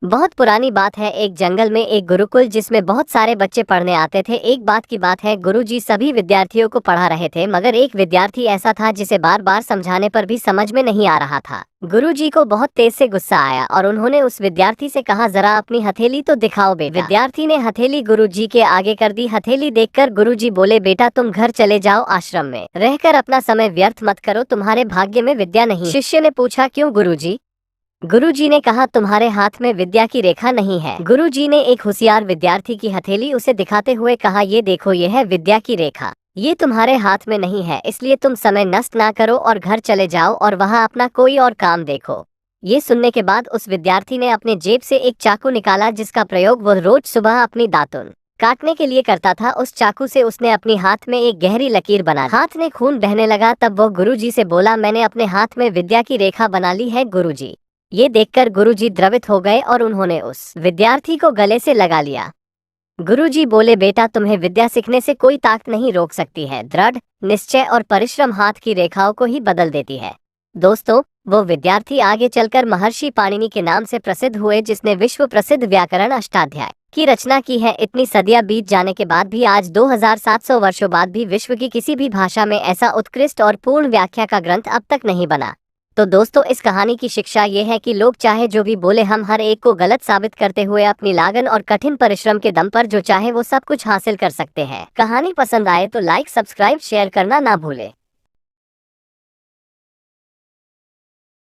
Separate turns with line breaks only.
बहुत पुरानी बात है। एक जंगल में एक गुरुकुल जिसमें बहुत सारे बच्चे पढ़ने आते थे। एक बात की बात है, गुरुजी सभी विद्यार्थियों को पढ़ा रहे थे, मगर एक विद्यार्थी ऐसा था जिसे बार बार समझाने पर भी समझ में नहीं आ रहा था। गुरुजी को बहुत तेज से गुस्सा आया और उन्होंने उस विद्यार्थी से कहा, जरा अपनी हथेली तो दिखाओ बेटा। विद्यार्थी ने हथेली गुरुजी के आगे कर दी। हथेली देखकर गुरुजी बोले, बेटा तुम घर चले जाओ, आश्रम में रहकर अपना समय व्यर्थ मत करो, तुम्हारे भाग्य में विद्या नहीं। शिष्य ने पूछा, क्यों गुरुजी? गुरुजी ने कहा, तुम्हारे हाथ में विद्या की रेखा नहीं है। गुरुजी ने एक होशियार विद्यार्थी की हथेली उसे दिखाते हुए कहा, ये देखो, ये है विद्या की रेखा, ये तुम्हारे हाथ में नहीं है, इसलिए तुम समय नष्ट ना करो और घर चले जाओ और वहाँ अपना कोई और काम देखो। ये सुनने के बाद उस विद्यार्थी ने अपने जेब से एक चाकू निकाला जिसका प्रयोग वह रोज सुबह अपनी दातुन काटने के लिए करता था। उस चाकू से उसने अपनी हाथ में एक गहरी लकीर बना दी। हाथ में खून बहने लगा। तब वो गुरुजी से बोला, मैंने अपने हाथ में विद्या की रेखा बना ली है गुरुजी। ये देखकर गुरुजी द्रवित हो गए और उन्होंने उस विद्यार्थी को गले से लगा लिया। गुरुजी बोले, बेटा तुम्हें विद्या सीखने से कोई ताकत नहीं रोक सकती है। दृढ़ निश्चय और परिश्रम हाथ की रेखाओं को ही बदल देती है। दोस्तों, वो विद्यार्थी आगे चलकर महर्षि पाणिनि के नाम से प्रसिद्ध हुए, जिसने विश्व प्रसिद्ध व्याकरण अष्टाध्याय की रचना की है। इतनी सदियां बीत जाने के बाद भी आज 2700 वर्षों बाद भी विश्व की किसी भी भाषा में ऐसा उत्कृष्ट और पूर्ण व्याख्या का ग्रंथ अब तक नहीं बना। तो दोस्तों, इस कहानी की शिक्षा ये है कि लोग चाहे जो भी बोले, हम हर एक को गलत साबित करते हुए अपनी लागन और कठिन परिश्रम के दम पर जो चाहे वो सब कुछ हासिल कर सकते हैं। कहानी पसंद आए तो लाइक, सब्सक्राइब, शेयर करना ना भूले।